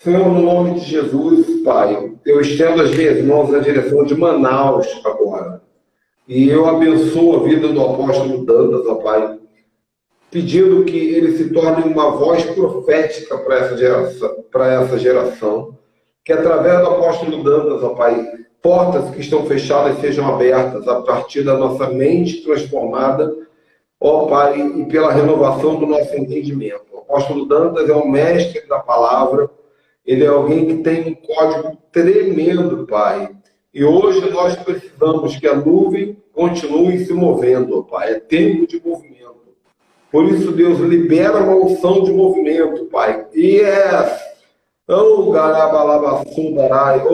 Senhor, no nome de Jesus, Pai, eu estendo as minhas mãos na direção de Manaus agora. E eu abençoo a vida do apóstolo Dantas, ó Pai, pedindo que ele se torne uma voz profética para essa geração, que através do apóstolo Dantas, ó Pai, portas que estão fechadas sejam abertas a partir da nossa mente transformada, ó Pai, e pela renovação do nosso entendimento. O apóstolo Dantas é um mestre da palavra, ele é alguém que tem um código tremendo, Pai. E hoje nós precisamos que a nuvem continue se movendo, Pai. É tempo de movimento. Por isso, Deus, libera uma unção de movimento, Pai. O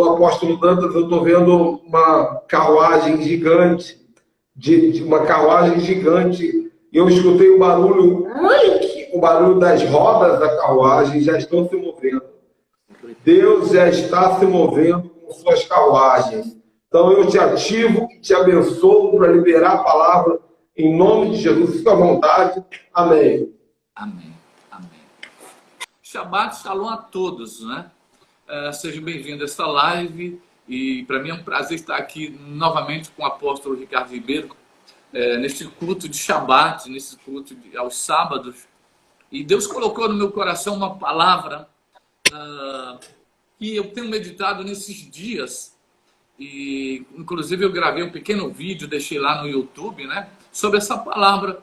apóstolo Dantas, eu estou vendo uma carruagem gigante, uma carruagem gigante, e eu escutei o barulho das rodas da carruagem já estão se movendo. Deus já está se movendo com suas carruagens. Então eu te ativo e te abençoo para liberar a palavra em nome de Jesus. Fica à vontade. Amém. Amém. Amém. Shabbat Shalom a todos, né? Sejam bem-vindos a esta live. E para mim é um prazer estar aqui novamente com o apóstolo Ricardo Ribeiro, neste culto de Shabbat, nesse culto aos sábados. E Deus colocou no meu coração uma palavra que eu tenho meditado nesses dias, e inclusive eu gravei um pequeno vídeo, deixei lá no YouTube, né, sobre essa palavra,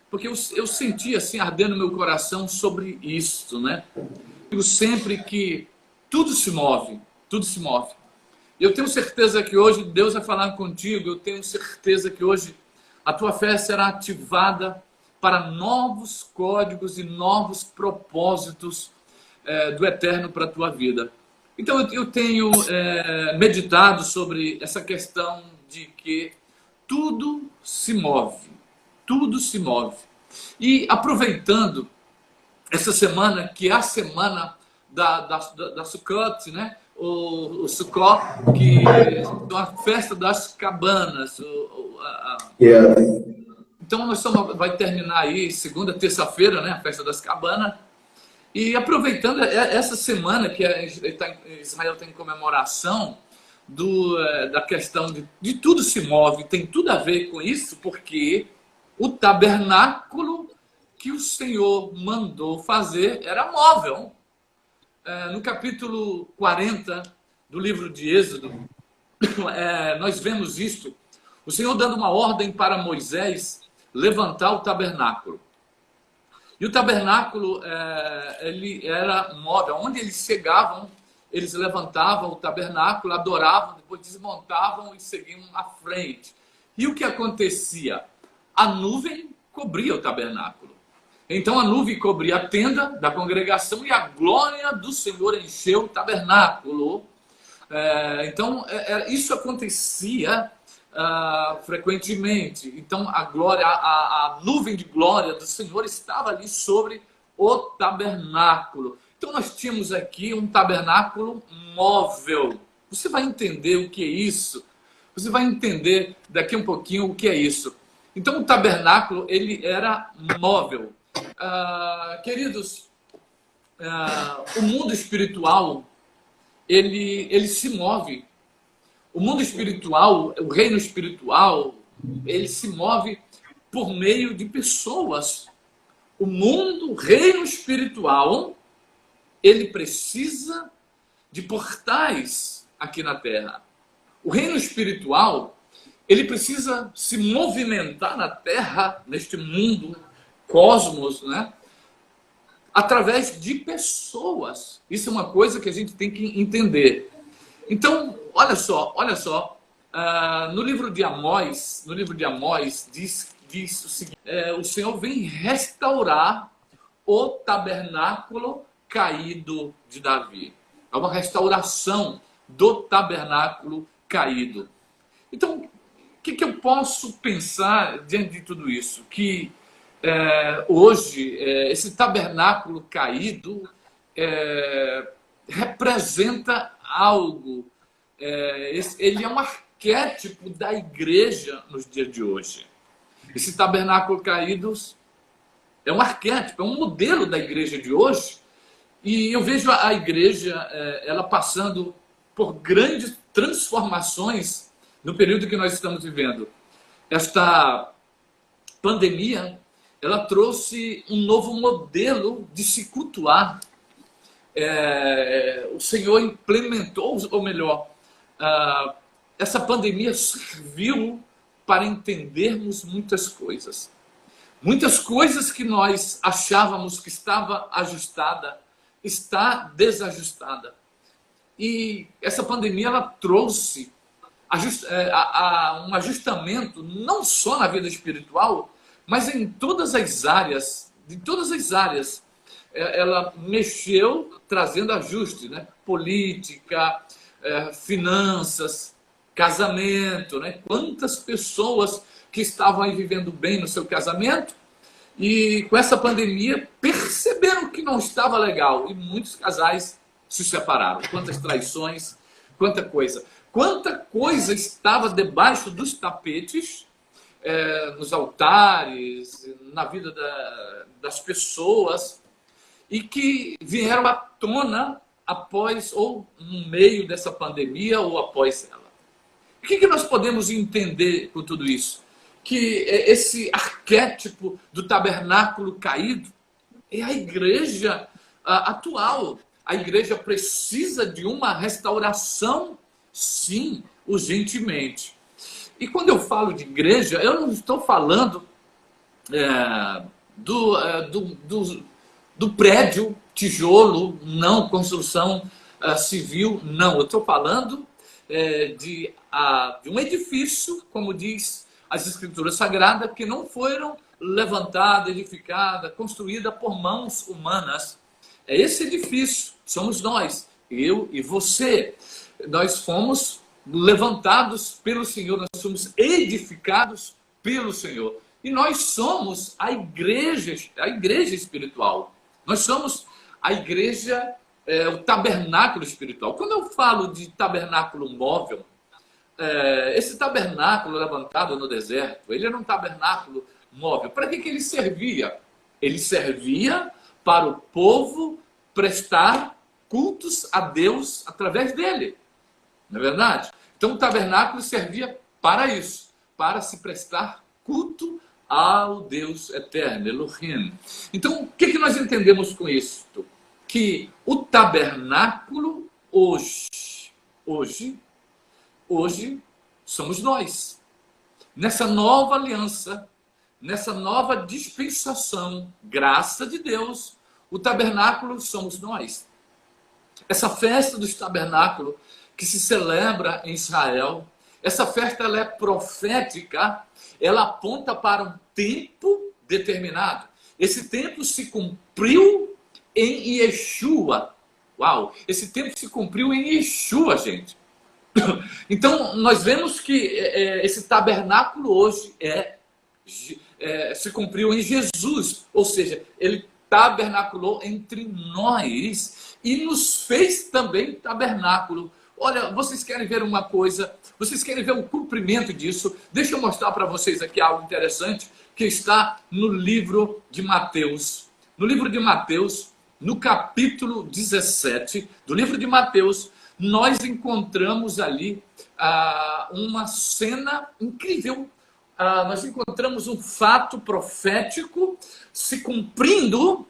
porque eu senti assim ardendo no meu coração sobre isso, né? Eu digo sempre que tudo se move, tudo se move. E eu tenho certeza que hoje Deus vai falar contigo, eu tenho certeza que hoje a tua fé será ativada para novos códigos e novos propósitos do eterno para a tua vida. Então eu tenho meditado sobre essa questão de que tudo se move, tudo se move. E aproveitando essa semana, que é a semana da Sukkot, né? O Sukkot, que é a festa das cabanas. Então vai terminar aí segunda, terça-feira, né? A festa das cabanas. E aproveitando essa semana que Israel tem comemoração da questão de tudo se move, tem tudo a ver com isso, porque o tabernáculo que o Senhor mandou fazer era móvel. No capítulo 40 do livro de Êxodo, nós vemos isto, o Senhor dando uma ordem para Moisés levantar o tabernáculo. E o tabernáculo, ele era móvel. Onde eles chegavam, eles levantavam o tabernáculo, adoravam, depois desmontavam e seguiam à frente. E o que acontecia? A nuvem cobria o tabernáculo. Então a nuvem cobria a tenda da congregação e a glória do Senhor encheu o tabernáculo. Então isso acontecia frequentemente. Então a nuvem de glória do Senhor estava ali sobre o tabernáculo. Então nós tínhamos aqui um tabernáculo móvel. Você vai entender o que é isso. Você vai entender daqui um pouquinho o que é isso. Então o tabernáculo ele era móvel. Queridos, o mundo espiritual ele se move. O mundo espiritual, o reino espiritual, ele se move por meio de pessoas. O mundo, o reino espiritual, ele precisa de portais aqui na Terra. O reino espiritual, ele precisa se movimentar na Terra, neste mundo, cosmos, né? Através de pessoas. Isso é uma coisa que a gente tem que entender. Então, olha só, no livro de Amós diz o seguinte: o Senhor vem restaurar o tabernáculo caído de Davi. É uma restauração do tabernáculo caído. Então, o que eu posso pensar diante de tudo isso? Que hoje, esse tabernáculo caído representa algo. Ele é um arquétipo da igreja nos dias de hoje. Esse tabernáculo caído é um arquétipo, é um modelo da igreja de hoje E eu vejo a igreja, ela passando por grandes transformações no período que nós estamos vivendo. Esta pandemia, ela trouxe um novo modelo de se cultuar. O Senhor implementou, ou melhor, essa pandemia serviu para entendermos muitas coisas. Muitas coisas que nós achávamos que estava ajustada, está desajustada. E essa pandemia, ela trouxe um ajustamento, não só na vida espiritual, mas em todas as áreas, ela mexeu trazendo ajuste, né? Política, finanças, casamento, né? Quantas pessoas que estavam aí vivendo bem no seu casamento e com essa pandemia perceberam que não estava legal e muitos casais se separaram. Quantas traições, quanta coisa estava debaixo dos tapetes, nos altares, na vida das pessoas, e que vieram à tona após, ou no meio dessa pandemia, ou após ela. O que nós podemos entender com tudo isso? Que esse arquétipo do tabernáculo caído é a igreja atual. A igreja precisa de uma restauração, sim, urgentemente. E quando eu falo de igreja, eu não estou falando do prédio, tijolo, não, construção civil, não. Eu estou falando de um edifício, como diz as Escrituras Sagradas, que não foram levantada, edificada, construída por mãos humanas. É esse edifício, somos nós, eu e você. Nós fomos levantados pelo Senhor, nós somos edificados pelo Senhor. E nós somos a igreja espiritual. Nós somos a igreja, o tabernáculo espiritual. Quando eu falo de tabernáculo móvel, esse tabernáculo levantado no deserto, ele era um tabernáculo móvel. Para que ele servia? Ele servia para o povo prestar cultos a Deus através dele. Não é verdade? Então o tabernáculo servia para isso, para se prestar culto ao Deus eterno, Elohim. Então, o que nós entendemos com isso? Que o tabernáculo hoje somos nós. Nessa nova aliança, nessa nova dispensação, graça de Deus, o tabernáculo somos nós. Essa festa dos tabernáculos que se celebra em Israel, essa festa ela é profética, ela aponta para um tempo determinado. Esse tempo se cumpriu em Yeshua. Uau! Esse tempo se cumpriu em Yeshua, gente. Então, nós vemos que esse tabernáculo hoje se cumpriu em Jesus. Ou seja, ele tabernaculou entre nós e nos fez também tabernáculo. Olha, vocês querem ver uma coisa? Vocês querem ver o cumprimento disso? Deixa eu mostrar para vocês aqui algo interessante que está no livro de Mateus. No livro de Mateus, no capítulo 17 do livro de Mateus, nós encontramos ali uma cena incrível. Nós encontramos um fato profético se cumprindo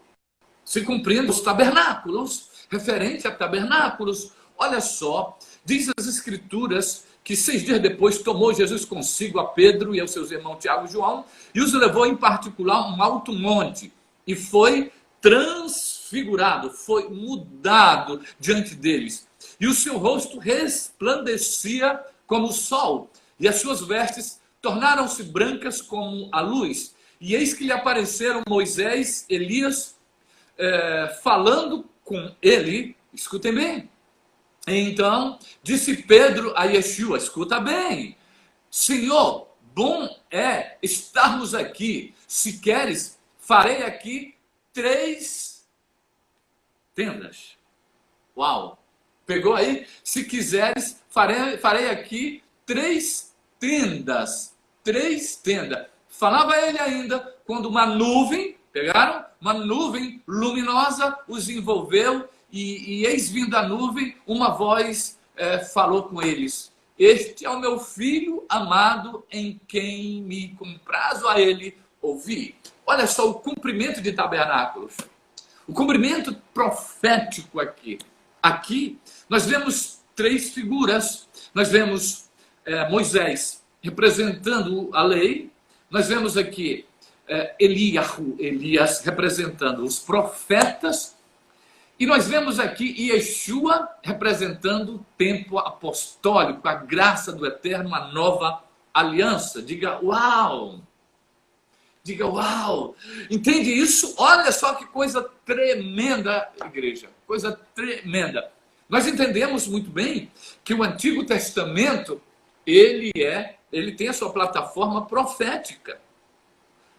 os tabernáculos, referente a tabernáculos. Olha só, diz as Escrituras que 6 dias depois tomou Jesus consigo a Pedro e aos seus irmãos Tiago e João e os levou em particular a um alto monte e foi transfigurado, foi mudado diante deles. E o seu rosto resplandecia como o sol e as suas vestes tornaram-se brancas como a luz. E eis que lhe apareceram Moisés, Elias, falando com ele. Escutem bem. Então, disse Pedro a Yeshua, escuta bem, Senhor, bom é estarmos aqui. Se queres, farei aqui 3 tendas. Uau! Pegou aí? Se quiseres, farei aqui 3 tendas. 3 tendas. Falava ele ainda quando uma nuvem, pegaram? uma nuvem luminosa os envolveu e eis vindo a nuvem, uma voz falou com eles: este é o meu filho amado, em quem me comprazo a ele ouvir. Olha só o cumprimento de tabernáculos, o cumprimento profético aqui. Aqui nós vemos três figuras. Nós vemos Moisés representando a lei. Nós vemos aqui Elias representando os profetas. E nós vemos aqui Yeshua representando o tempo apostólico, a graça do Eterno, a nova aliança. Diga uau! Diga uau! Entende isso? Olha só que coisa tremenda, igreja. Coisa tremenda. Nós entendemos muito bem que o Antigo Testamento, ele tem a sua plataforma profética.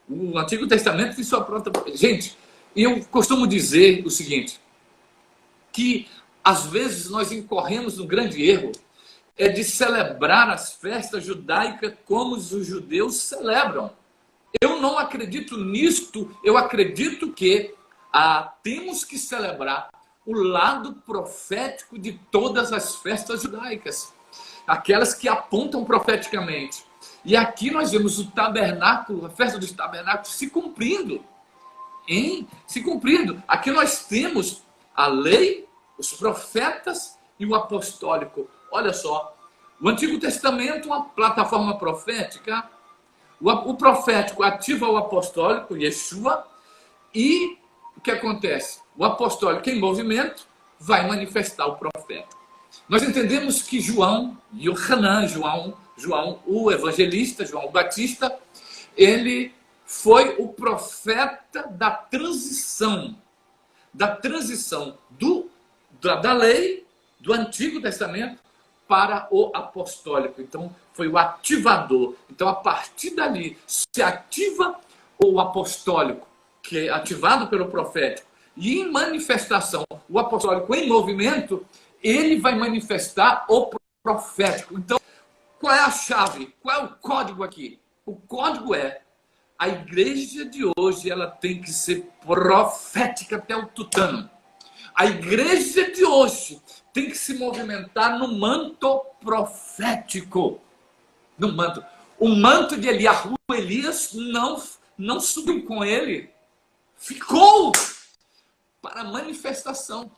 O Antigo Testamento tem sua plataforma. Gente, eu costumo dizer o seguinte, que às vezes nós incorremos no grande erro de celebrar as festas judaicas como os judeus celebram. Eu não acredito nisto. Eu acredito que temos que celebrar o lado profético de todas as festas judaicas, aquelas que apontam profeticamente. E aqui nós vemos o tabernáculo, a festa dos tabernáculos se cumprindo. Se cumprindo. Aqui nós temos a lei, os profetas e o apostólico. Olha só, o Antigo Testamento, uma plataforma profética, o profético ativa o apostólico, Yeshua, e o que acontece? O apostólico em movimento vai manifestar o profeta. Nós entendemos que João, o evangelista, João Batista, ele foi o profeta da transição da lei do Antigo Testamento para o apostólico. Então, foi o ativador. Então, a partir dali, se ativa o apostólico, que é ativado pelo profético, e em manifestação, o apostólico em movimento, ele vai manifestar o profético. Então, qual é a chave? Qual é o código aqui? O código é: a igreja de hoje ela tem que ser profética até o tutano. A igreja de hoje tem que se movimentar no manto profético. No manto. O manto de Elias não subiu com ele. Ficou para manifestação.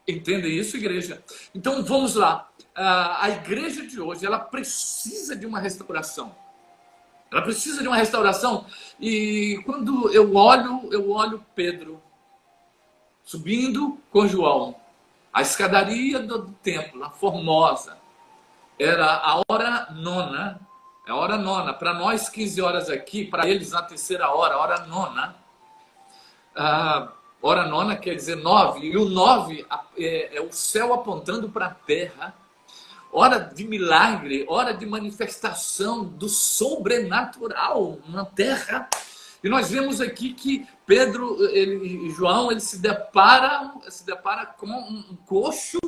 Entenda isso, igreja? Então vamos lá. A igreja de hoje ela precisa de uma restauração. Ela precisa de uma restauração. E quando eu olho Pedro subindo com João, a escadaria do templo, a Formosa, era a hora nona. É a hora nona. Para nós, 15 horas aqui, para eles, na terceira hora, a hora nona. Hora nona quer dizer 9. E o 9 é o céu apontando para a terra. Hora de milagre, hora de manifestação do sobrenatural na terra. E nós vemos aqui que Pedro e João eles se depara com um coxo,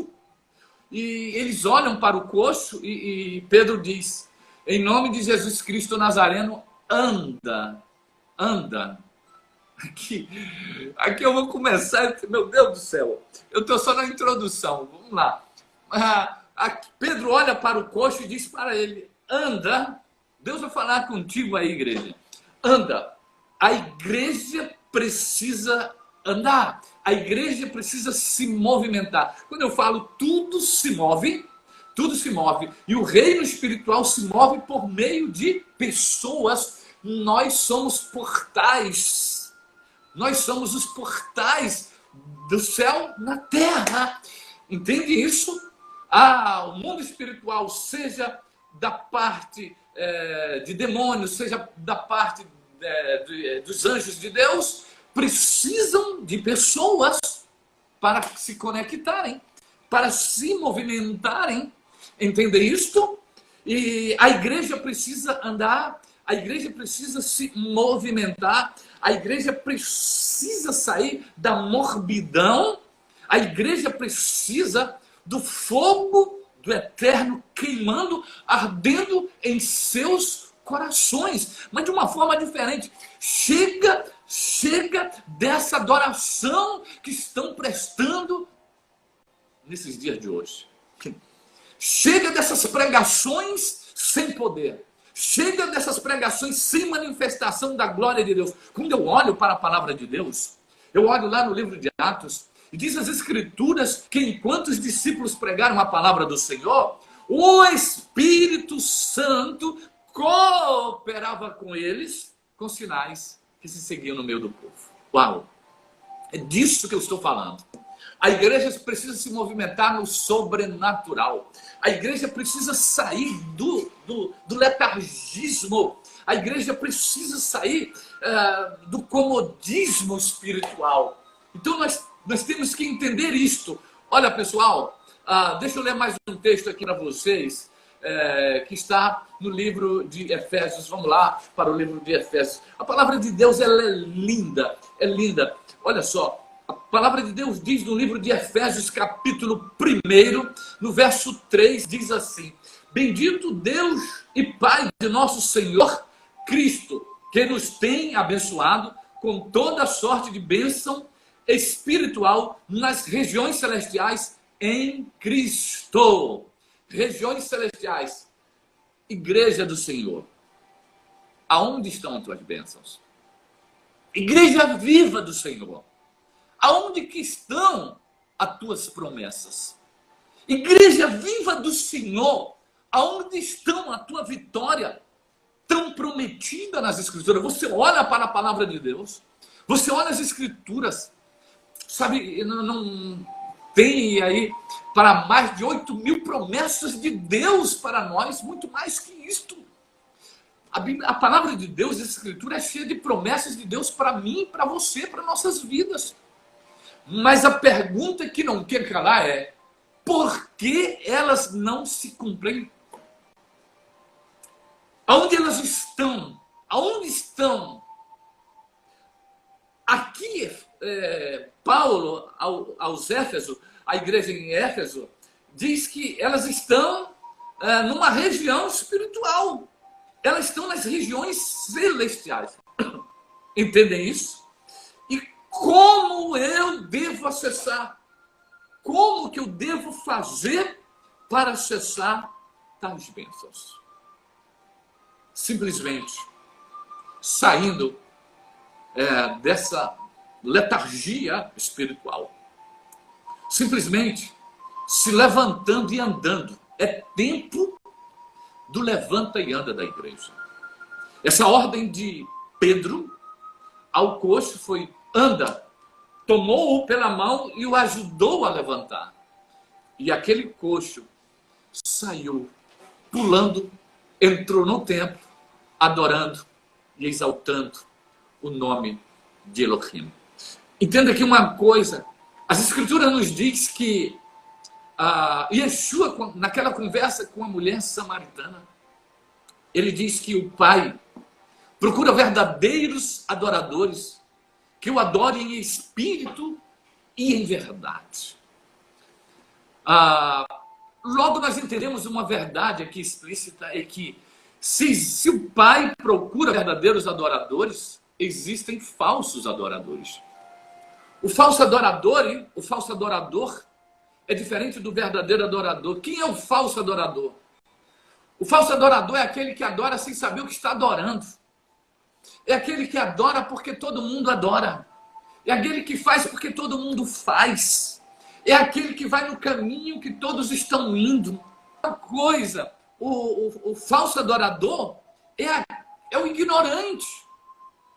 e eles olham para o coxo e Pedro diz: em nome de Jesus Cristo Nazareno, anda. Aqui eu vou começar, meu Deus do céu, eu estou só na introdução, vamos lá. Pedro olha para o coxo e diz para ele: anda. Deus vai falar contigo aí, igreja. Anda. A igreja precisa andar. A igreja precisa se movimentar. Quando eu falo tudo se move. E o reino espiritual se move por meio de pessoas. Nós somos portais. Nós somos os portais do céu na terra. Entende isso? O mundo espiritual, seja da parte de demônios, seja da parte dos anjos de Deus, precisam de pessoas para se conectarem, para se movimentarem. Entende isto? E a igreja precisa andar, a igreja precisa se movimentar, a igreja precisa sair da morbidão, a igreja precisa do fogo do Eterno queimando, ardendo em seus corações, mas de uma forma diferente. Chega Chega dessa adoração que estão prestando nesses dias de hoje. Chega dessas pregações sem poder. Chega dessas pregações sem manifestação da glória de Deus. Quando eu olho para a palavra de Deus, eu olho lá no livro de Atos, e diz as Escrituras que enquanto os discípulos pregaram a palavra do Senhor, o Espírito Santo cooperava com eles, com sinais que se seguiam no meio do povo. Uau! É disso que eu estou falando. A igreja precisa se movimentar no sobrenatural. A igreja precisa sair do letargismo. A igreja precisa sair do comodismo espiritual. Então nós temos que entender isto. Olha, pessoal, deixa eu ler mais um texto aqui para vocês, que está no livro de Efésios. Vamos lá para o livro de Efésios. A palavra de Deus, ela é linda, é linda. Olha só, a palavra de Deus diz no livro de Efésios, capítulo 1, no verso 3, diz assim: Bendito Deus e Pai de nosso Senhor Cristo, que nos tem abençoado com toda sorte de bênção espiritual nas regiões celestiais em Cristo. Regiões celestiais, igreja do Senhor. Aonde estão as tuas bênçãos? Igreja viva do Senhor. Aonde que estão as tuas promessas? Igreja viva do Senhor. Aonde estão a tua vitória tão prometida nas Escrituras? Você olha para a palavra de Deus, você olha as Escrituras, sabe, não tem aí para mais de 8.000 promessas de Deus para nós, muito mais que isto. A palavra de Deus, a Escritura, é cheia de promessas de Deus para mim, para você, para nossas vidas. Mas a pergunta que não quer calar é: por que elas não se cumprem? Aonde elas estão? Aonde estão? Aqui, Paulo, aos Éfesos, a igreja em Éfeso, diz que elas estão numa região espiritual. Elas estão nas regiões celestiais. Entendem isso? E como eu devo acessar? Como que eu devo fazer para acessar tais bênçãos? Simplesmente saindo dessa letargia espiritual. Simplesmente se levantando e andando. É tempo do levanta e anda da igreja. Essa ordem de Pedro ao coxo foi: anda. Tomou-o pela mão e o ajudou a levantar. E aquele coxo saiu pulando, entrou no templo, adorando e exaltando o nome de Elohim. Entenda aqui uma coisa: as Escrituras nos diz que Yeshua, naquela conversa com a mulher samaritana, ele diz que o Pai procura verdadeiros adoradores que o adorem em espírito e em verdade. Logo nós entendemos uma verdade aqui explícita, é que se o Pai procura verdadeiros adoradores, existem falsos adoradores. O falso adorador é diferente do verdadeiro adorador. Quem é o falso adorador? O falso adorador é aquele que adora sem saber o que está adorando. É aquele que adora porque todo mundo adora. É aquele que faz porque todo mundo faz. É aquele que vai no caminho que todos estão indo. Uma coisa, o falso adorador é o ignorante.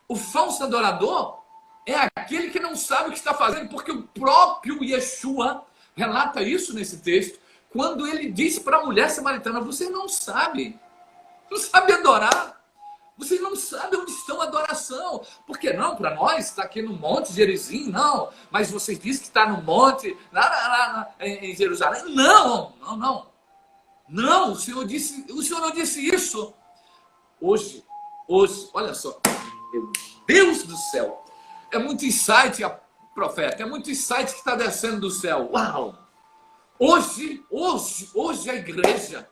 O falso adorador é aquele que não sabe o que está fazendo, porque o próprio Yeshua relata isso nesse texto, quando ele disse para a mulher samaritana: você não sabe adorar, você não sabe onde está a adoração. Por que não? Para nós está aqui no Monte Gerizim, não, mas vocês dizem que está no monte, lá em Jerusalém. Não, o Senhor não disse isso. Hoje, olha só, meu Deus do céu, é muito insight, profeta, é muito insight que está descendo do céu. Uau! Hoje a igreja,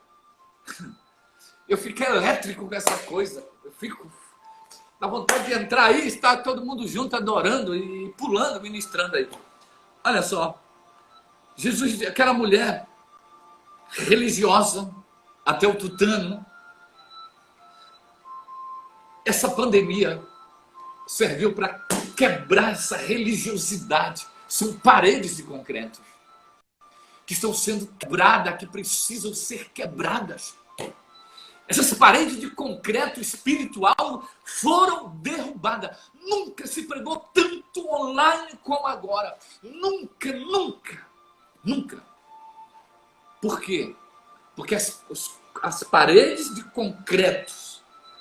eu fico elétrico com essa coisa. Dá vontade de entrar aí, está todo mundo junto, adorando e pulando, ministrando aí. Olha só, Jesus, aquela mulher religiosa, até o tutano, essa pandemia serviu para quebrar essa religiosidade. São paredes de concreto que estão sendo quebradas, que precisam ser quebradas. Essas paredes de concreto espiritual foram derrubadas. Nunca se pregou tanto online como agora. Nunca, nunca, nunca. Por quê? Porque as paredes de concreto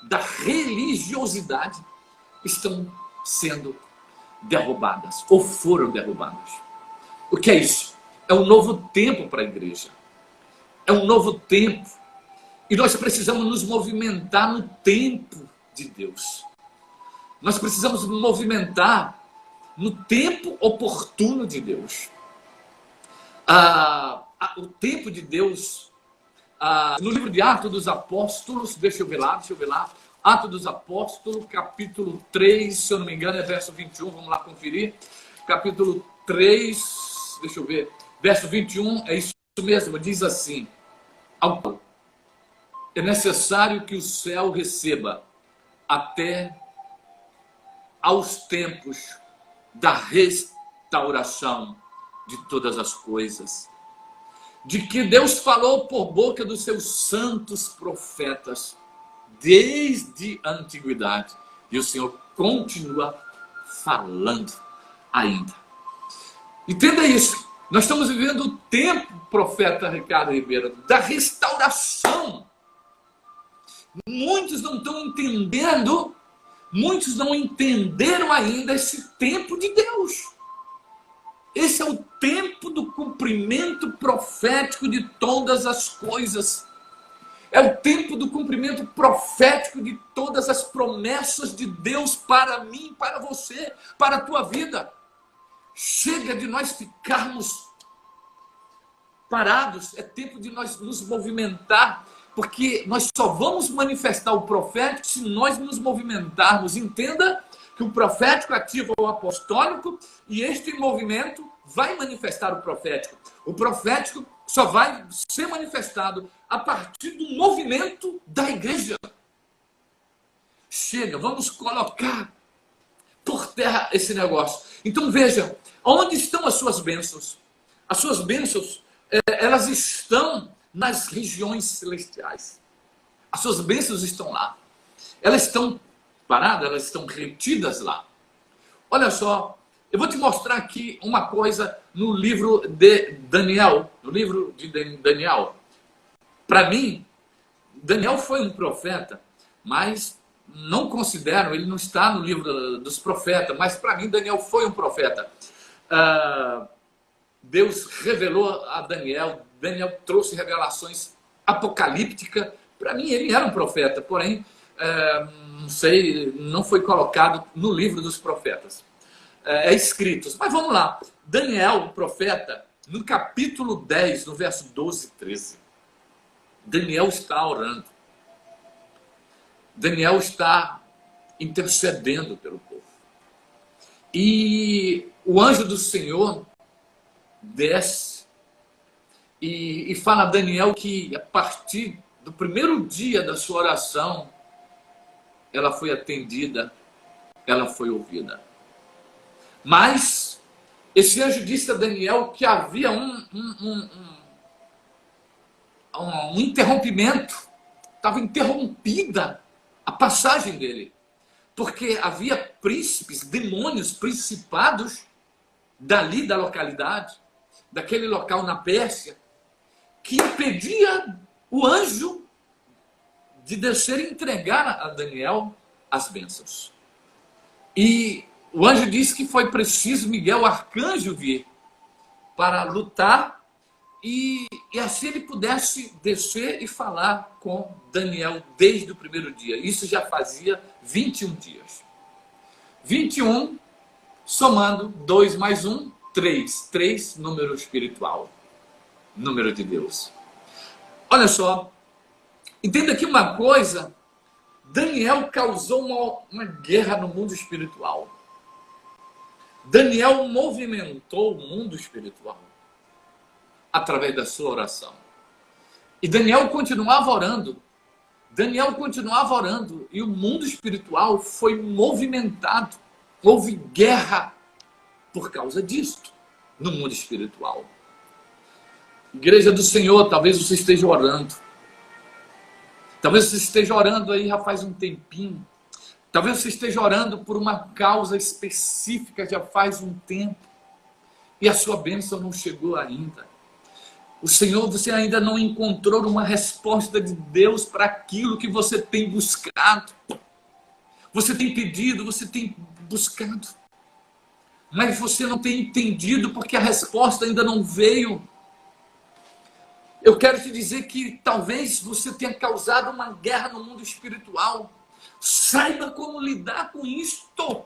da religiosidade estão sendo derrubadas, ou foram derrubadas. O que é isso? É um novo tempo para a igreja. É um novo tempo. E nós precisamos nos movimentar no tempo de Deus. Nós precisamos nos movimentar no tempo oportuno de Deus. O tempo de Deus, no livro de Atos dos Apóstolos, deixa eu ver lá. Atos dos Apóstolos, capítulo 3, se eu não me engano, é verso 21, vamos lá conferir. Capítulo 3, deixa eu ver, verso 21, é isso mesmo, diz assim: é necessário que o céu receba até aos tempos da restauração de todas as coisas, de que Deus falou por boca dos seus santos profetas desde a antiguidade, e o Senhor continua falando ainda. Entenda isso. Nós estamos vivendo o tempo, profeta Ricardo Ribeiro, da restauração. Muitos não estão entendendo, muitos não entenderam ainda esse tempo de Deus. Esse é o tempo do cumprimento profético de todas as coisas. É o tempo do cumprimento profético de todas as promessas de Deus para mim, para você, para a tua vida. Chega de nós ficarmos parados. É tempo de nós nos movimentar, porque nós só vamos manifestar o profético se nós nos movimentarmos. Entenda que o profético ativa o apostólico e este movimento vai manifestar o profético. O profético só vai ser manifestado a partir do movimento da igreja. Chega, vamos colocar por terra esse negócio. Então veja, onde estão as suas bênçãos? As suas bênçãos, elas estão nas regiões celestiais. As suas bênçãos estão lá. Elas estão paradas, elas estão retidas lá. Olha só, eu vou te mostrar aqui uma coisa no livro de Daniel. No livro de Daniel. Para mim, Daniel foi um profeta, mas não considero, ele não está no livro dos profetas, mas para mim Daniel foi um profeta. Deus revelou a Daniel, Daniel trouxe revelações apocalípticas. Para mim ele era um profeta, porém, não sei, não foi colocado no livro dos profetas. É escrito. Mas vamos lá. Daniel, o profeta, no capítulo 10, no verso 12 e 13. Daniel está orando. Daniel está intercedendo pelo povo. E o anjo do Senhor desce e fala a Daniel que a partir do primeiro dia da sua oração, ela foi atendida, ela foi ouvida. Mas esse anjo disse a Daniel que havia um interrompimento, estava interrompida a passagem dele, porque havia príncipes, demônios, principados dali da localidade, daquele local na Pérsia, que impedia o anjo de descer e entregar a Daniel as bênçãos. E o anjo disse que foi preciso Miguel, o arcanjo, vir para lutar e assim ele pudesse descer e falar com Daniel desde o primeiro dia. Isso já fazia 21 dias. 21, somando 2 mais 1, 3. 3, número espiritual. Número de Deus. Olha só, entenda aqui uma coisa. Daniel causou uma guerra no mundo espiritual. Daniel movimentou o mundo espiritual através da sua oração. E Daniel continuava orando. Daniel continuava orando. E o mundo espiritual foi movimentado. Houve guerra por causa disto no mundo espiritual. Igreja do Senhor, talvez você esteja orando. Talvez você esteja orando aí já faz um tempinho. Talvez você esteja orando por uma causa específica já faz um tempo. E a sua bênção não chegou ainda. O Senhor, você ainda não encontrou uma resposta de Deus para aquilo que você tem buscado. Você tem pedido, você tem buscado. Mas você não tem entendido porque a resposta ainda não veio. Eu quero te dizer que talvez você tenha causado uma guerra no mundo espiritual. Saiba como lidar com isto.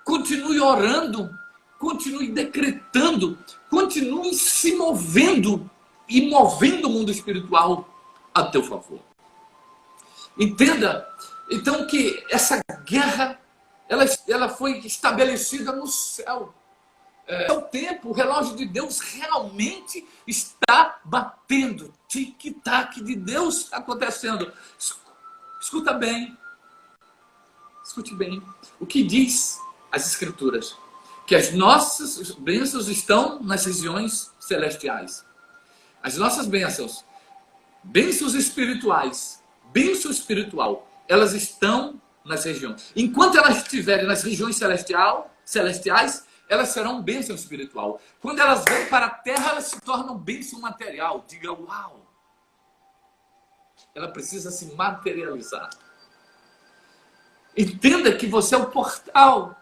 Continue orando, continue decretando, continue se movendo e movendo o mundo espiritual a teu favor. Entenda, então, que essa guerra, ela foi estabelecida no céu. O tempo, o relógio de Deus realmente está batendo. Tic-tac de Deus está acontecendo. Escuta bem. Escute bem. O que diz as Escrituras? Que as nossas bênçãos estão nas regiões celestiais. As nossas bênçãos espirituais, bênção espiritual, elas estão nas regiões. Enquanto elas estiverem nas regiões celestiais, elas serão bênção espiritual. Quando elas vêm para a terra, elas se tornam bênção material. Diga, uau! Ela precisa se materializar. Entenda que você é o portal.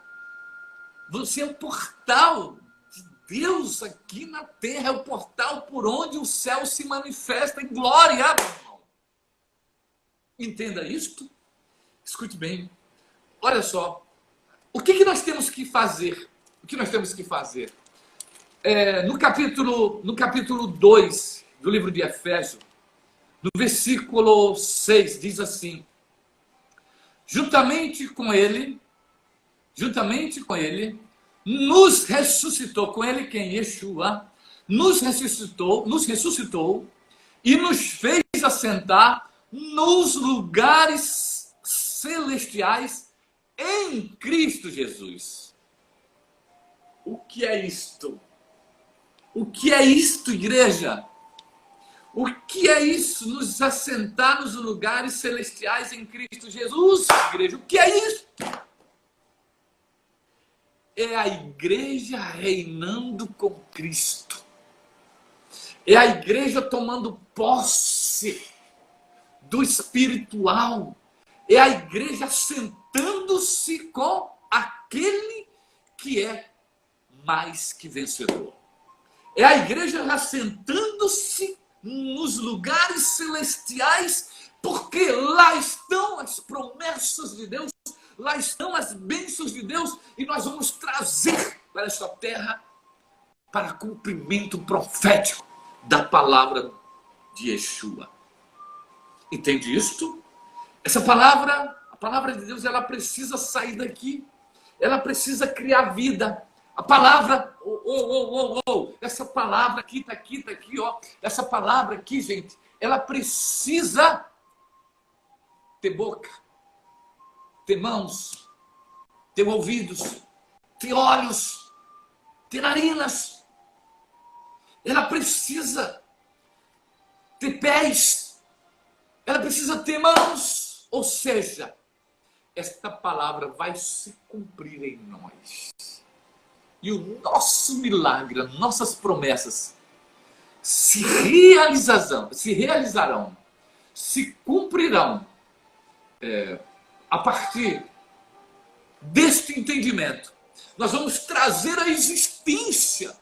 Você é o portal de Deus aqui na terra. É o portal por onde o céu se manifesta em glória, meu irmão. Entenda isto. Escute bem. Olha só. O que nós temos que fazer? O que nós temos que fazer? No capítulo 2 do livro de Efésios, no versículo 6, diz assim: juntamente com ele, nos ressuscitou, com ele quem? Yeshua, nos ressuscitou e nos fez assentar nos lugares celestiais em Cristo Jesus. O que é isto? O que é isto, igreja? O que é isso? Nos assentar nos lugares celestiais em Cristo Jesus, igreja. O que é isso? É a igreja reinando com Cristo. É a igreja tomando posse do espiritual. É a igreja sentando-se com aquele que é mais que vencedor. É a igreja assentando-se nos lugares celestiais, porque lá estão as promessas de Deus, lá estão as bênçãos de Deus, e nós vamos trazer para esta terra para cumprimento profético da palavra de Yeshua. Entende isto? Essa palavra, a palavra de Deus, ela precisa sair daqui, ela precisa criar vida. A palavra, essa palavra aqui, tá aqui, ó. Essa palavra aqui, gente, ela precisa ter boca, ter mãos, ter ouvidos, ter olhos, ter narinas. Ela precisa ter pés, ela precisa ter mãos. Ou seja, esta palavra vai se cumprir em nós. E o nosso milagre, as nossas promessas se realizarão, se cumprirão a partir deste entendimento. Nós vamos trazer à existência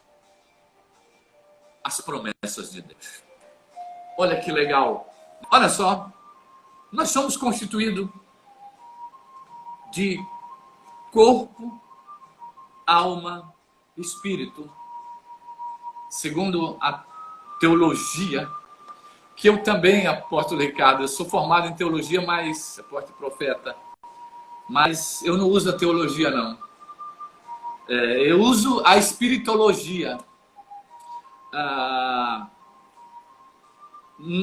as promessas de Deus. Olha que legal. Olha só, nós somos constituídos de corpo, alma, espírito. Segundo a teologia, que eu também, apóstolo Ricardo, eu sou formado em teologia, mas, apóstolo profeta, mas eu não uso a teologia, não. Eu uso a espiritologia.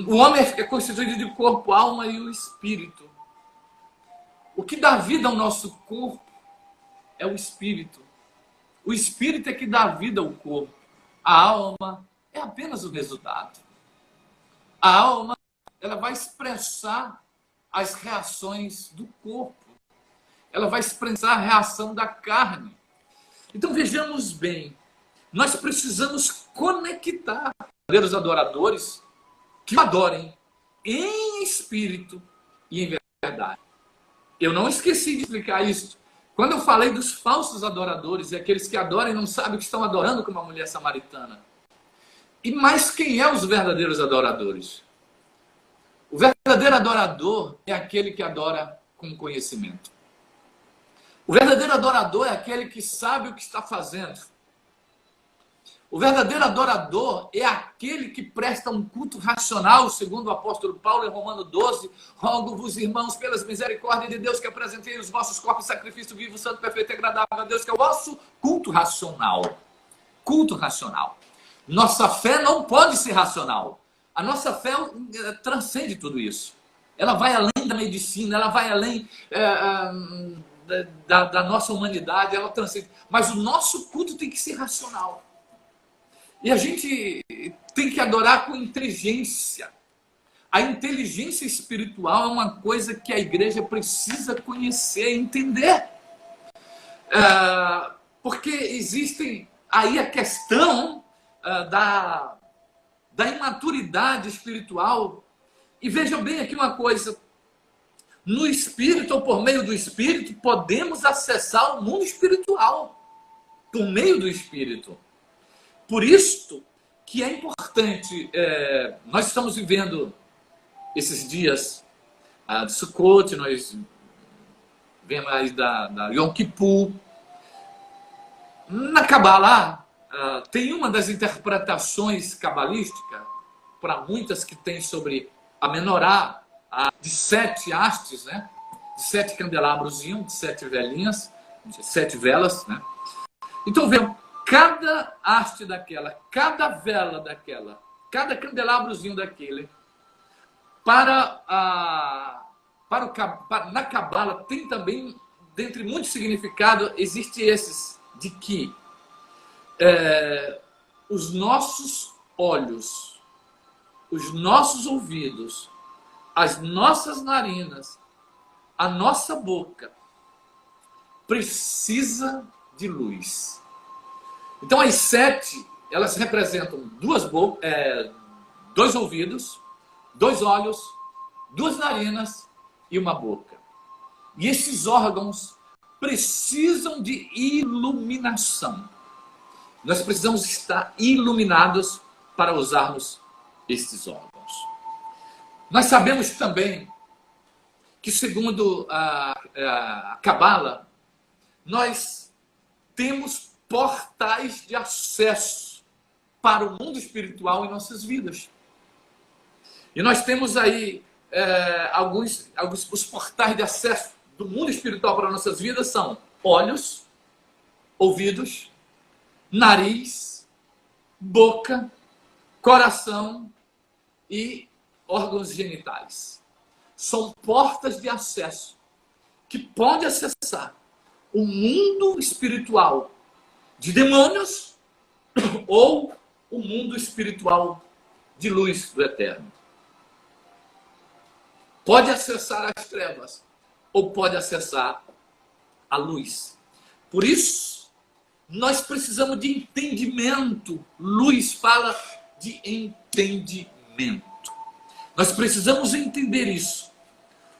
O homem é constituído de corpo, alma e o espírito. O que dá vida ao nosso corpo é o espírito. O espírito é que dá vida ao corpo. A alma é apenas o resultado. A alma, ela vai expressar as reações do corpo. Ela vai expressar a reação da carne. Então vejamos bem, nós precisamos conectar os verdadeiros adoradores que adorem em espírito e em verdade. Eu não esqueci de explicar isso. Quando eu falei dos falsos adoradores e aqueles que adoram e não sabem que estão adorando como uma mulher samaritana. Mas quem é os verdadeiros adoradores? O verdadeiro adorador é aquele que adora com conhecimento. O verdadeiro adorador é aquele que sabe o que está fazendo. O verdadeiro adorador é aquele que presta um culto racional, segundo o apóstolo Paulo em Romanos 12. Rogo-vos, irmãos, pelas misericórdias de Deus, que apresentei os vossos corpos em sacrifício vivo, santo, perfeito e agradável a Deus, que é o vosso culto racional. Culto racional. Nossa fé não pode ser racional. A nossa fé transcende tudo isso. Ela vai além da medicina, ela vai além da nossa humanidade, ela transcende. Mas o nosso culto tem que ser racional. E a gente tem que adorar com inteligência. A inteligência espiritual é uma coisa que a igreja precisa conhecer e entender. Porque existem aí a questão da imaturidade espiritual. E vejam bem aqui uma coisa. No espírito ou por meio do espírito, podemos acessar o mundo espiritual. Por meio do espírito. Por isso que é importante, nós estamos vivendo esses dias de Sukkot, nós vemos aí da Yom Kippur. Na Kabbalah, tem uma das interpretações cabalísticas, para muitas que tem sobre a menorá, de 7 hastes, né? De 7 candelabros, de 7 velinhas, de 7 velas, né? Então, vejam, cada haste daquela, cada vela daquela, cada candelabrozinho daquele, na Cabala tem também, dentre muitos significados, existe esses de que os nossos olhos, os nossos ouvidos, as nossas narinas, a nossa boca precisa de luz. Então, as 7, elas representam 2 ouvidos, 2 olhos, 2 narinas e uma boca. E esses órgãos precisam de iluminação. Nós precisamos estar iluminados para usarmos estes órgãos. Nós sabemos também que, segundo a Cabala, nós temos portais de acesso para o mundo espiritual em nossas vidas. E nós temos aí os portais de acesso do mundo espiritual para nossas vidas são olhos, ouvidos, nariz, boca, coração e órgãos genitais. São portas de acesso que podem acessar o mundo espiritual de demônios ou o mundo espiritual de luz do eterno. Pode acessar as trevas ou pode acessar a luz. Por isso, nós precisamos de entendimento. Luz fala de entendimento. Nós precisamos entender isso.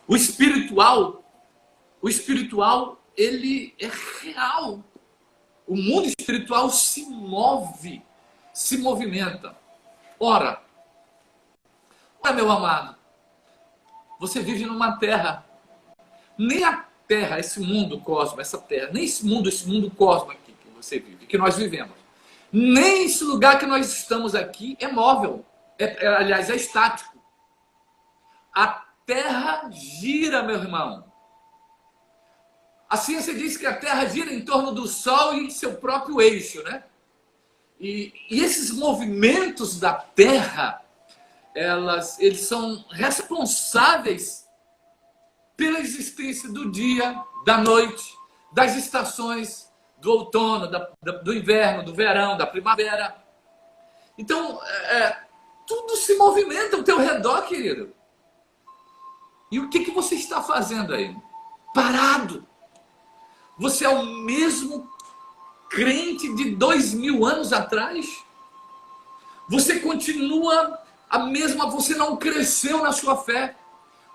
O espiritual, ele é real. O mundo espiritual se move, se movimenta. Ora, meu amado, você vive numa terra. Nem a terra, esse mundo cosmo, essa terra, nem esse mundo cosmo aqui que você vive, que nós vivemos. Nem esse lugar que nós estamos aqui é móvel. Aliás, é estático. A Terra gira, meu irmão. A ciência diz que a Terra gira em torno do Sol e em seu próprio eixo, né? E esses movimentos da Terra, eles são responsáveis pela existência do dia, da noite, das estações, do outono, do inverno, do verão, da primavera. Então, tudo se movimenta ao teu redor, querido. E o que você está fazendo aí? Parado. Você é o mesmo crente de 2000 anos atrás? Você continua a mesma, você não cresceu na sua fé.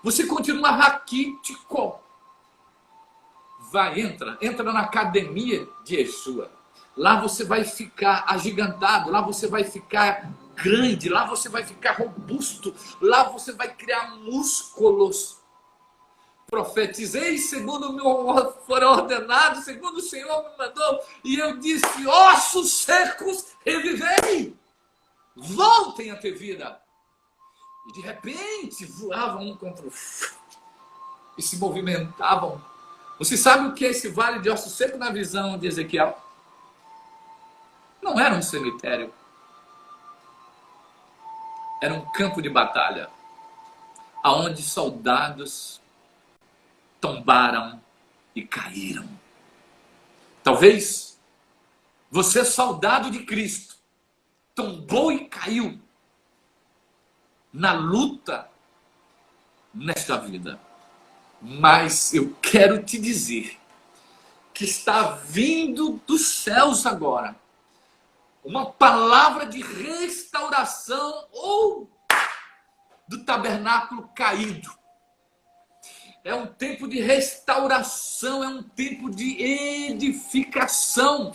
Você continua raquítico. Vai, entra na academia de Yeshua. Lá você vai ficar agigantado, lá você vai ficar grande, lá você vai ficar robusto, lá você vai criar músculos. Profetizei segundo meu for ordenado, segundo o Senhor me mandou, e eu disse: ossos secos, revivei, voltem a ter vida. E de repente voavam um contra o outro e se movimentavam. Você sabe o que é esse vale de ossos secos na visão de Ezequiel? Não era um cemitério. Era um campo de batalha, aonde soldados tombaram e caíram. Talvez você, soldado de Cristo, tombou e caiu na luta nesta vida. Mas eu quero te dizer que está vindo dos céus agora uma palavra de restauração ou do tabernáculo caído. É um tempo de restauração, é um tempo de edificação.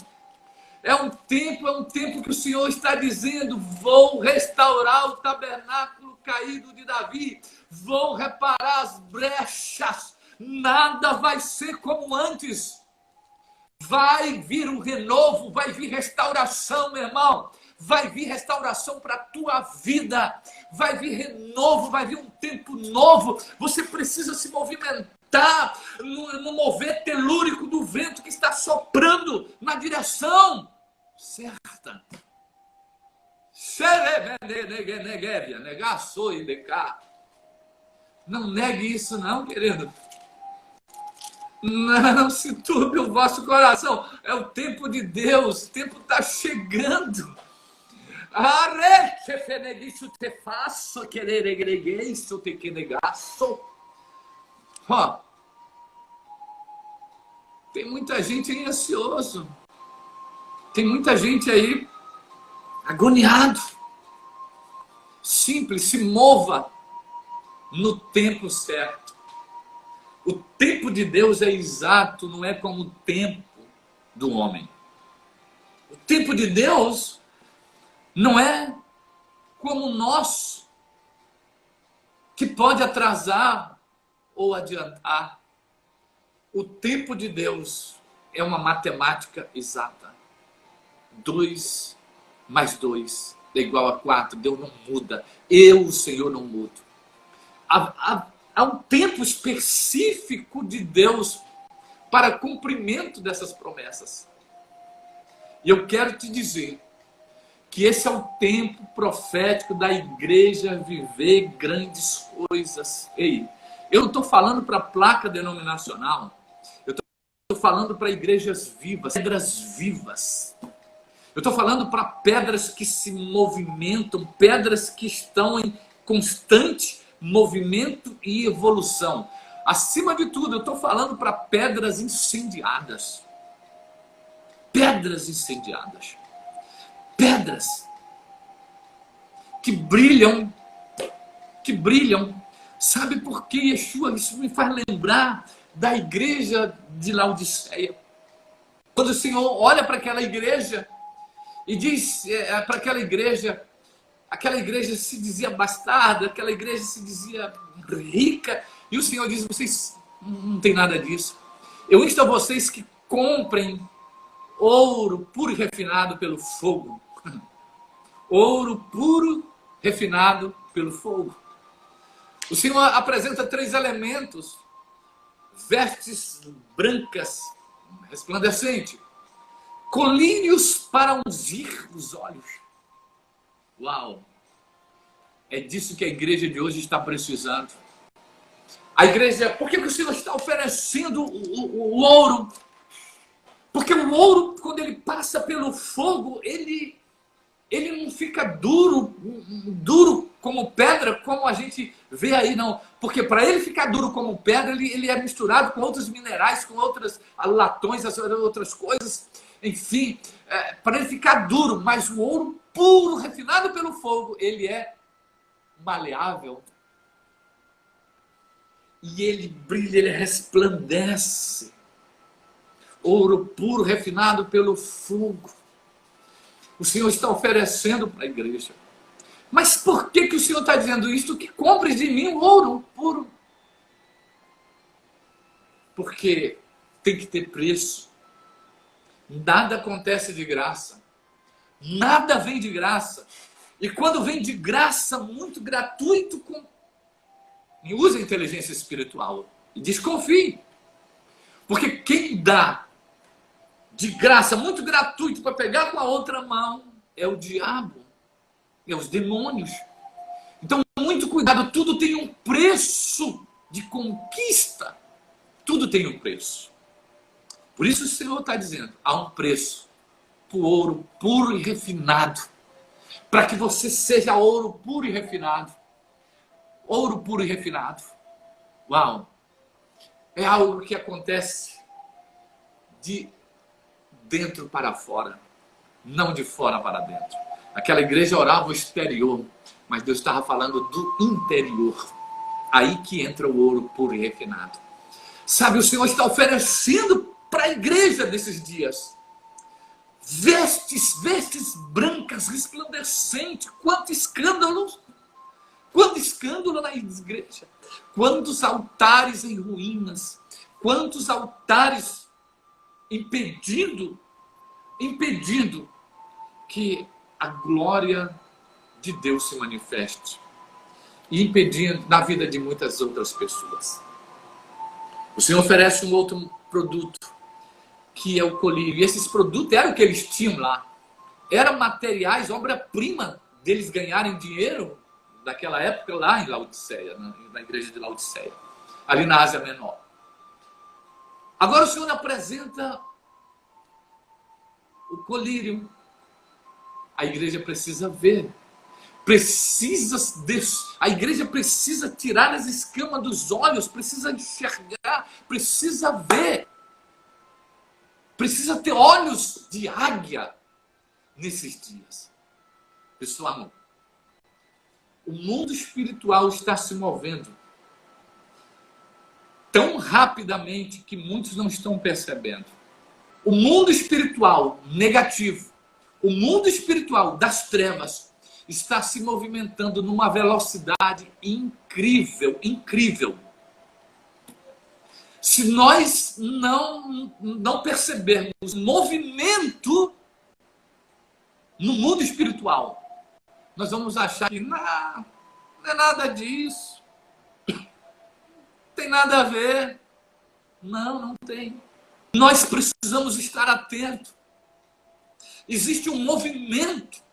É um tempo que o Senhor está dizendo: vou restaurar o tabernáculo caído de Davi, vou reparar as brechas, nada vai ser como antes. Vai vir um renovo, vai vir restauração, meu irmão. Vai vir restauração para a tua vida. Vai vir renovo, vai vir um tempo novo. Você precisa se movimentar no mover telúrico do vento que está soprando na direção certa. Não negue isso não, querido. Não se turbe o vosso coração. É o tempo de Deus. O tempo está chegando. Ó, tem muita gente aí ansioso. Tem muita gente aí agoniado. Simples, se mova no tempo certo. O tempo de Deus é exato, não é como o tempo do homem. O tempo de Deus não é como o nosso, que pode atrasar ou adiantar. O tempo de Deus é uma matemática exata. 2 mais 2 é igual a 4. Deus não muda. Eu, o Senhor, não mudo. Há um tempo específico de Deus para cumprimento dessas promessas. E eu quero te dizer que esse é o tempo profético da igreja viver grandes coisas. Ei, eu não estou falando para placa denominacional, eu estou falando para igrejas vivas, pedras vivas. Eu estou falando para pedras que se movimentam, pedras que estão em constante movimento e evolução. Acima de tudo, eu estou falando para pedras incendiadas. Pedras incendiadas. Pedras que brilham. Que brilham. Sabe por que, Yeshua? Isso me faz lembrar da igreja de Laodiceia. Quando o Senhor olha para aquela igreja e diz para aquela igreja se dizia bastarda, aquela igreja se dizia rica, e o Senhor diz: vocês não tem nada disso. Eu insto a vocês que comprem ouro puro e refinado pelo fogo. Ouro puro, refinado pelo fogo. O Senhor apresenta 3 elementos: vestes brancas, resplandecente, colírios para ungir os olhos. Uau! É disso que a igreja de hoje está precisando. A igreja, por que o Senhor está oferecendo o ouro? Porque o ouro, quando ele passa pelo fogo, ele não fica duro como pedra, como a gente vê aí, não. Porque para ele ficar duro como pedra, ele é misturado com outros minerais, com outros latões, outras coisas. Enfim, para ele ficar duro. Mas o ouro puro, refinado pelo fogo, ele é maleável. E ele brilha, ele resplandece. Ouro puro, refinado pelo fogo. O Senhor está oferecendo para a igreja. Mas por que o Senhor está dizendo isto? Que compre de mim o ouro puro. Porque tem que ter preço. Nada acontece de graça. Nada vem de graça. E quando vem de graça, muito gratuito, e use a inteligência espiritual. E desconfie. Porque quem dá de graça, muito gratuito, para pegar com a outra mão, é o diabo. É os demônios. Então, muito cuidado. Tudo tem um preço de conquista. Tudo tem um preço. Por isso o Senhor está dizendo, há um preço para o ouro puro e refinado. Para que você seja ouro puro e refinado. Ouro puro e refinado. Uau! É algo que acontece de dentro para fora, não de fora para dentro. Aquela igreja orava o exterior, mas Deus estava falando do interior. Aí que entra o ouro puro e refinado. Sabe, o Senhor está oferecendo para a igreja desses dias vestes brancas, resplandecentes. Quanto escândalo! Quanto escândalo na igreja! Quantos altares em ruínas! Quantos altares impedindo que a glória de Deus se manifeste. E impedindo na vida de muitas outras pessoas. O Senhor oferece um outro produto, que é o colírio. E esses produtos eram o que eles tinham lá. Eram materiais, obra-prima deles ganharem dinheiro naquela época lá em Laodiceia, na igreja de Laodiceia, ali na Ásia Menor. Agora o Senhor apresenta o colírio. A igreja precisa ver. A igreja precisa tirar as escamas dos olhos, precisa enxergar, precisa ver. Precisa ter olhos de águia nesses dias. Pessoal, o mundo espiritual está se movendo tão rapidamente que muitos não estão percebendo. O mundo espiritual negativo, o mundo espiritual das trevas, está se movimentando numa velocidade incrível, incrível. Se nós não percebermos movimento no mundo espiritual, nós vamos achar que não é nada disso. Não tem nada a ver. Não tem. Nós precisamos estar atentos. Existe um movimento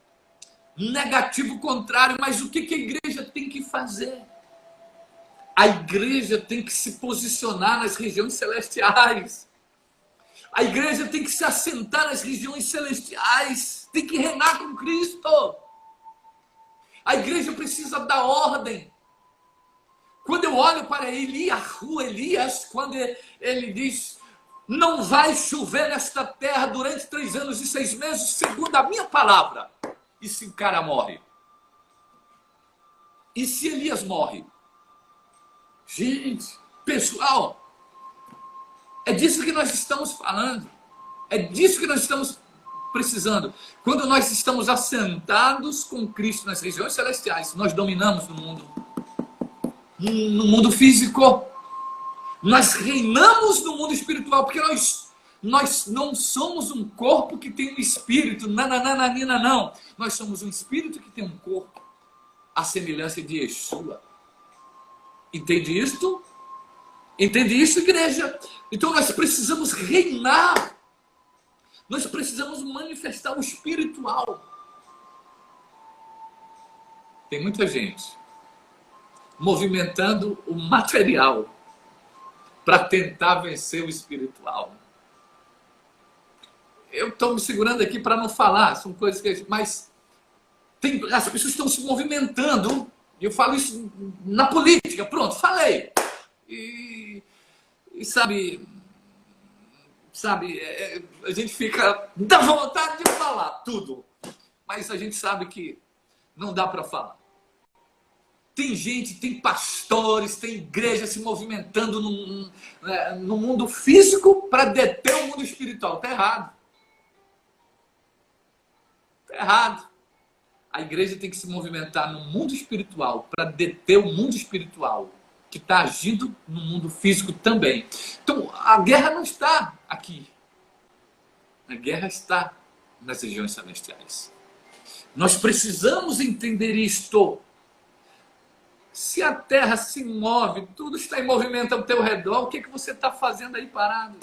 negativo contrário, mas o que a igreja tem que fazer? A igreja tem que se posicionar nas regiões celestiais. A igreja tem que se assentar nas regiões celestiais. Tem que reinar com Cristo. A igreja precisa dar ordem. Quando eu olho para Elias, quando ele diz, não vai chover nesta terra durante 3 anos e 6 meses, segundo a minha palavra. E se o cara morre? E se Elias morre? Gente, pessoal, é disso que nós estamos falando. É disso que nós estamos precisando. Quando nós estamos assentados com Cristo nas regiões celestiais, nós dominamos no mundo físico. Nós reinamos no mundo espiritual, porque nós não somos um corpo que tem um espírito. Não. Nós somos um espírito que tem um corpo. A semelhança de Yeshua. Entende isto? Entende isso, igreja? Então nós precisamos reinar. Nós precisamos manifestar o espiritual. Tem muita gente movimentando o material para tentar vencer o espiritual. Eu estou me segurando aqui para não falar, são coisas que... Mas as pessoas estão se movimentando, e eu falo isso na política, pronto, falei. E sabe, a gente fica... dá vontade de falar tudo, mas a gente sabe que não dá para falar. Tem gente, tem pastores, tem igreja se movimentando no mundo físico para deter o mundo espiritual. Está errado. Está errado. A igreja tem que se movimentar no mundo espiritual para deter o mundo espiritual, que está agindo no mundo físico também. Então, a guerra não está aqui. A guerra está nas regiões celestiais. Nós precisamos entender isto. Se a terra se move, tudo está em movimento ao teu redor, o que você está fazendo aí parado?